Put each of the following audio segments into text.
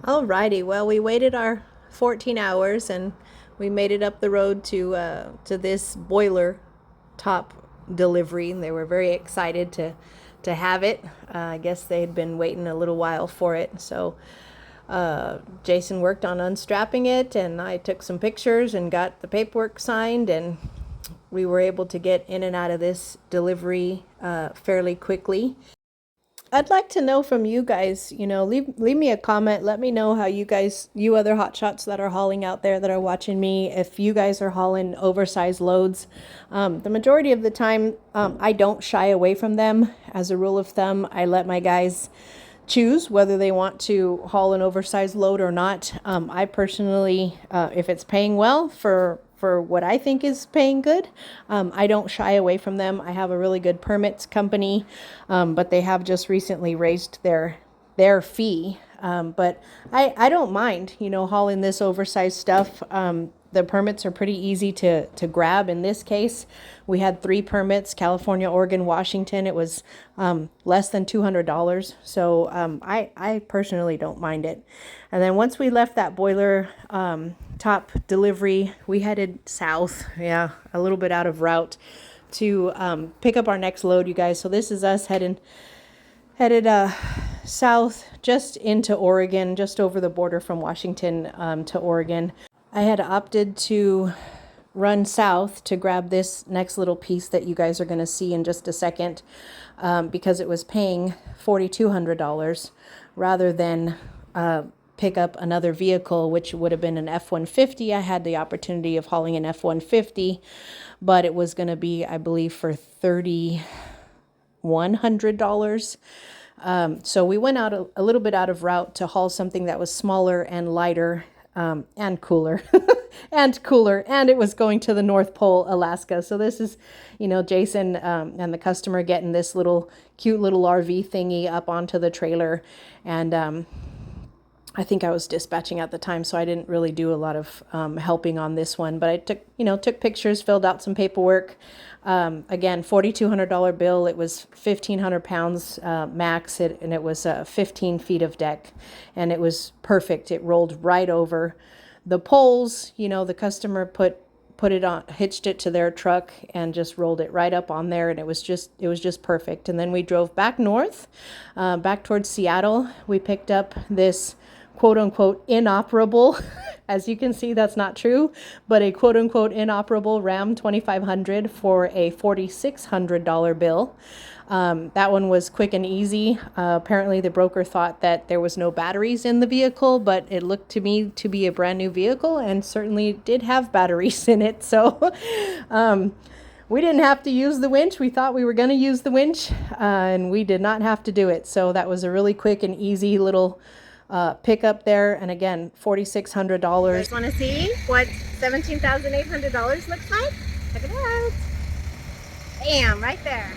Alrighty, well, we waited our 14 hours and we made it up the road to this boiler top delivery, and they were very excited to have it. I guess they had been waiting a little while for it, so Jason worked on unstrapping it, and I took some pictures and got the paperwork signed, and we were able to get in and out of this delivery fairly quickly. I'd like to know from you guys, leave me a comment. Let me know how you other hotshots that are hauling out there that are watching me, if you guys are hauling oversized loads. The majority of the time, I don't shy away from them. As a rule of thumb, I let my guys choose whether they want to haul an oversized load or not. I personally, if it's paying well for what I think is paying good, I don't shy away from them. I have a really good permits company, but they have just recently raised their fee. But I don't mind, hauling this oversized stuff. The permits are pretty easy to grab. In this case, we had 3 permits: California, Oregon, Washington. It was less than $200. So I personally don't mind it. And then once we left that boiler top delivery, we headed south, a little bit out of route, to pick up our next load, you guys. So this is us headed south, just into Oregon, just over the border from Washington to Oregon. I had opted to run south to grab this next little piece that you guys are going to see in just a second, because it was paying $4,200 rather than pick up another vehicle, which would have been an F-150. I had the opportunity of hauling an F-150, but it was going to be, I believe, for $3,100. So we went out a little bit out of route to haul something that was smaller and lighter, and cooler and it was going to the North Pole, Alaska. So this is, Jason and the customer getting this cute little RV thingy up onto the trailer. And I think I was dispatching at the time, so I didn't really do a lot of helping on this one, but I took pictures, filled out some paperwork. Again, $4,200 bill. It was 1,500 pounds max, and it was 15 feet of deck, and it was perfect. It rolled right over the poles. The customer put it on, hitched it to their truck, and just rolled it right up on there, and it was just perfect. And then we drove back north, back towards Seattle. We picked up this quote unquote inoperable, as you can see, that's not true, but a quote unquote inoperable Ram 2500 for a $4,600 bill. That one was quick and easy. Apparently the broker thought that there was no batteries in the vehicle, but it looked to me to be a brand new vehicle and certainly did have batteries in it. So we didn't have to use the winch. We thought we were going to use the winch, and we did not have to do it. So that was a really quick and easy little pick up there. And again, $4,600. You guys want to see what $17,800 looks like? Check it out. Bam, right there.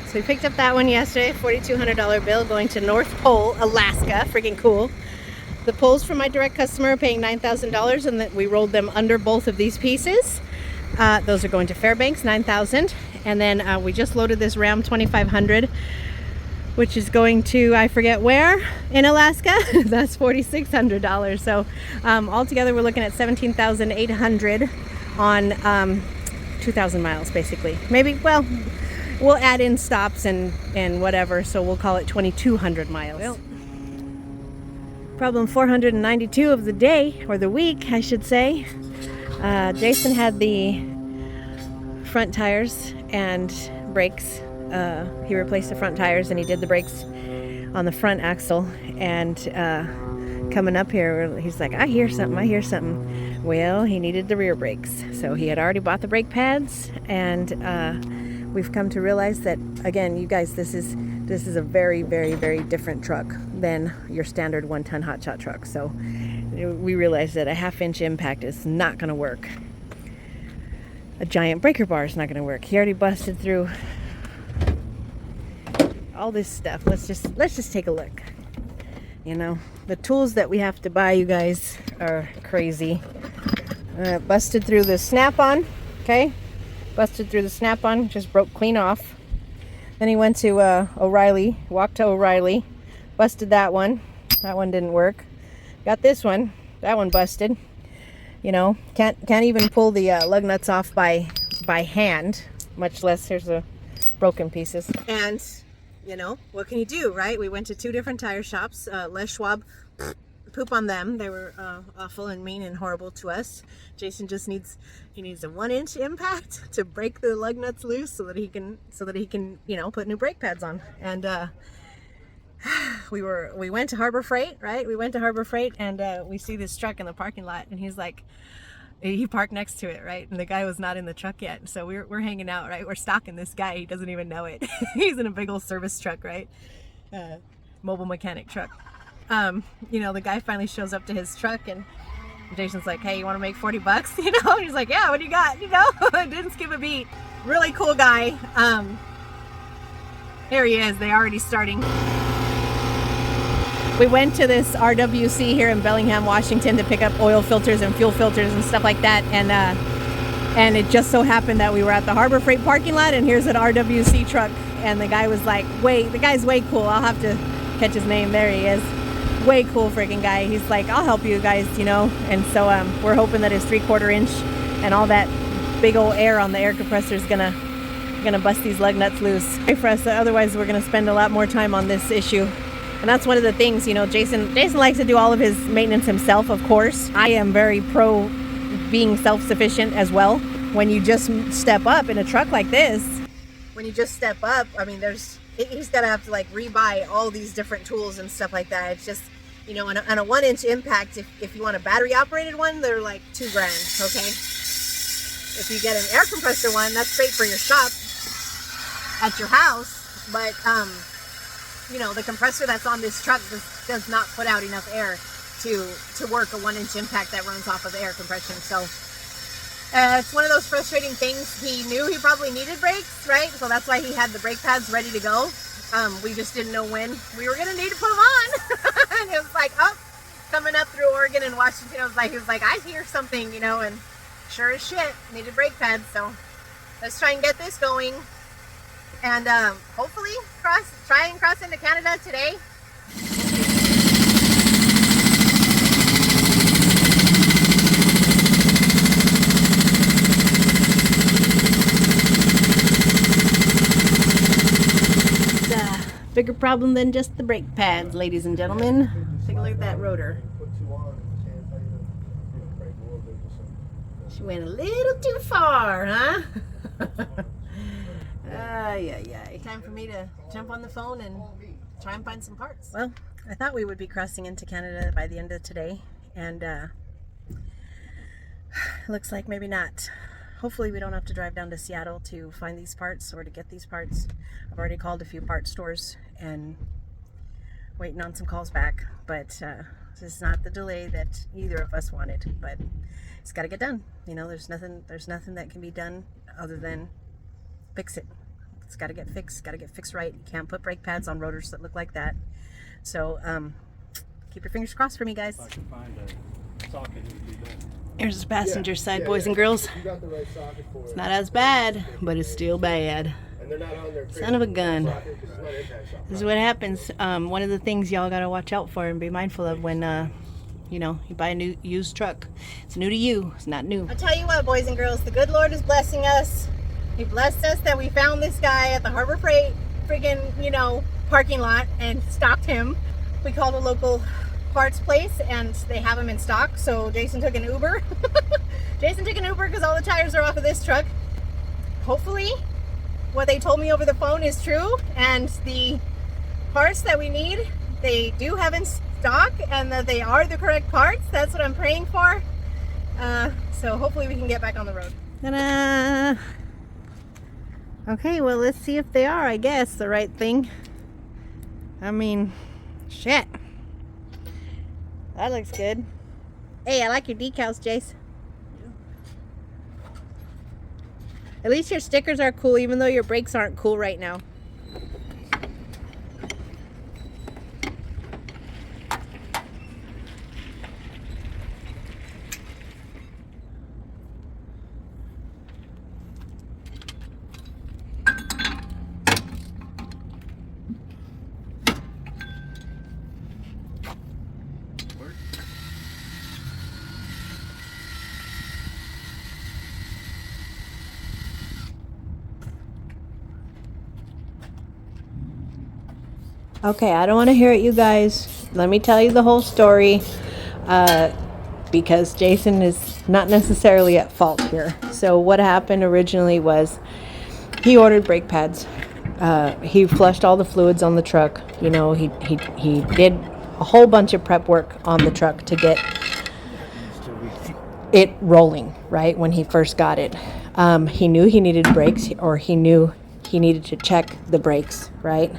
So we picked up that one yesterday, $4,200 bill going to North Pole, Alaska. Freaking cool. The poles from my direct customer are paying $9,000, and that we rolled them under both of these pieces. Those are going to Fairbanks, $9,000. And then we just loaded this Ram 2500, which is going to, I forget where in Alaska. That's $4,600. So altogether we're looking at $17,800 on 2,000 miles basically. Maybe, well, we'll add in stops and whatever, so we'll call it 2,200 miles. Well, problem 492 of the day, or the week I should say. Jason had the front tires and brakes. He replaced the front tires and he did the brakes on the front axle. And coming up here, he's like, I hear something. Well, he needed the rear brakes. So he had already bought the brake pads, and we've come to realize that, again, you guys, this is a very, very, very different truck than your standard 1-ton hotshot truck. So we realized that a 1/2-inch impact is not going to work. A giant breaker bar is not going to work. He already busted through all this stuff. Let's just take a look. The tools that we have to buy, you guys, are crazy. Busted through the snap-on. Okay, busted through the snap-on, just broke clean off. Then he went to O'Reilly, walked to O'Reilly, busted that one didn't work. Got this one. That one busted. You know, can't even pull the lug nuts off by hand, much less here's the broken pieces. And you know, what can you do, right? We went to 2 different tire shops. Les Schwab, poop on them. They were awful and mean and horrible to us. Jason just needs a 1-inch impact to break the lug nuts loose so that he can you know, put new brake pads on. And we went to Harbor Freight, right? We went to Harbor Freight and we see this truck in the parking lot, and he's like, he parked next to it, right? And the guy was not in the truck yet. So we're hanging out, right? We're stalking this guy. He doesn't even know it. He's in a big old service truck, right? Mobile mechanic truck. You know, the guy finally shows up to his truck, and Jason's like, hey, you want to make 40 bucks? You know, he's like, yeah, what do you got? You know, didn't skip a beat. Really cool guy. Here he is. They're already starting. We went to this RWC here in Bellingham, Washington to pick up oil filters and fuel filters and stuff like that. And it just so happened that we were at the Harbor Freight parking lot, and here's an RWC truck. And the guy was like, the guy's way cool. I'll have to catch his name. There he is. Way cool freaking guy. He's like, I'll help you guys, you know. And so we're hoping that his 3/4 inch and all that big old air on the air compressor is gonna bust these lug nuts loose. For us, otherwise we're gonna spend a lot more time on this issue. And that's one of the things, you know, Jason likes to do all of his maintenance himself, of course. I am very pro being self-sufficient as well. When you just step up in a truck like this, when you just step up, I mean, he's got to have to like rebuy all these different tools and stuff like that. It's just, you know, on a 1-inch impact, if you want a battery operated one, they're like $2,000, okay? If you get an air compressor one, that's great for your shop at your house, but you know, the compressor that's on this truck does not put out enough air to work a 1-inch impact that runs off of air compression. So it's one of those frustrating things. He knew he probably needed brakes, right? So that's why he had the brake pads ready to go. We just didn't know when we were gonna need to put them on. And it was like, oh, coming up through Oregon and Washington, he was like, I hear something, you know, and sure as shit, needed brake pads. So let's try and get this going. And hopefully try and cross into Canada today. It's a bigger problem than just the brake pads, ladies and gentlemen. Take a look at that rotor. She went a little too far, huh? Yeah. Time for me to jump on the phone and try and find some parts. Well, I thought we would be crossing into Canada by the end of today, and looks like maybe not. Hopefully we don't have to drive down to Seattle to find these parts or to get these parts. I've already called a few part stores and waiting on some calls back, but this is not the delay that either of us wanted, but it's got to get done. You know, there's nothing that can be done other than fix it. It's got to get fixed right. You can't put brake pads on rotors that look like that. So keep your fingers crossed for me, guys. If I can find a socket, it would be better. Here's the passenger side, boys and girls. You got the right socket for it. It's not as bad, but it's still bad. And they're not on their Son of a gun. socket, 'cause it's not impact socket. This is what happens. One of the things y'all gotta watch out for and be mindful of when you know, you buy a new used truck. It's new to you. It's not new. I'll tell you what, boys and girls, the good Lord is blessing us. He blessed us that we found this guy at the Harbor Freight friggin', you know, parking lot and stopped him. We called a local parts place and they have him in stock. So Jason took an Uber. Jason took an Uber because all the tires are off of this truck. Hopefully what they told me over the phone is true, and the parts that we need, they do have in stock, and that they are the correct parts. That's what I'm praying for. So hopefully we can get back on the road. Ta-da! Okay, well, let's see if they are, I guess, the right thing. I mean, shit. That looks good. Hey, I like your decals, Jace. At least your stickers are cool, even though your brakes aren't cool right now. Okay, I don't want to hear it, you guys. Let me tell you the whole story, because Jason is not necessarily at fault here. So what happened originally was he ordered brake pads. He flushed all the fluids on the truck. You know, he did a whole bunch of prep work on the truck to get it rolling, right, when he first got it. He knew he needed brakes, or he knew he needed to check the brakes, right?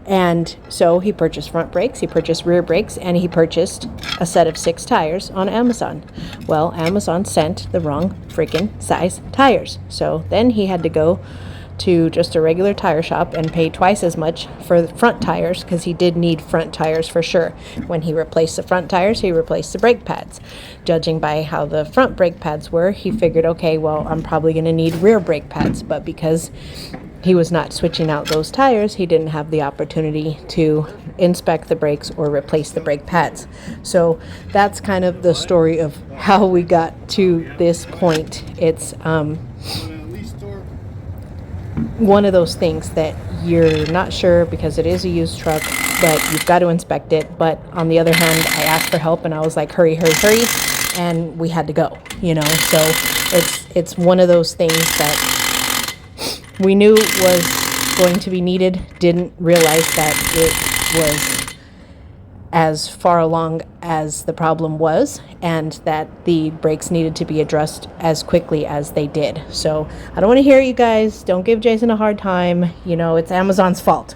And so he purchased front brakes, he purchased rear brakes, and he purchased a set of 6 tires on Amazon. Well, Amazon sent the wrong freaking size tires. So then he had to go to just a regular tire shop and pay twice as much for the front tires, because he did need front tires for sure. When he replaced the front tires, he replaced the brake pads. Judging by how the front brake pads were, he figured, okay, well, I'm probably going to need rear brake pads. But because he was not switching out those tires, he didn't have the opportunity to inspect the brakes or replace the brake pads. So that's kind of the story of how we got to this point. It's one of those things that you're not sure, because it is a used truck, but you've got to inspect it. But on the other hand, I asked for help and I was like, hurry, hurry, hurry, and we had to go, you know. So it's one of those things that we knew was going to be needed, didn't realize that it was as far along as the problem was, and that the brakes needed to be addressed as quickly as they did. So I don't want to hear you guys. Don't give Jason a hard time. You know, it's Amazon's fault.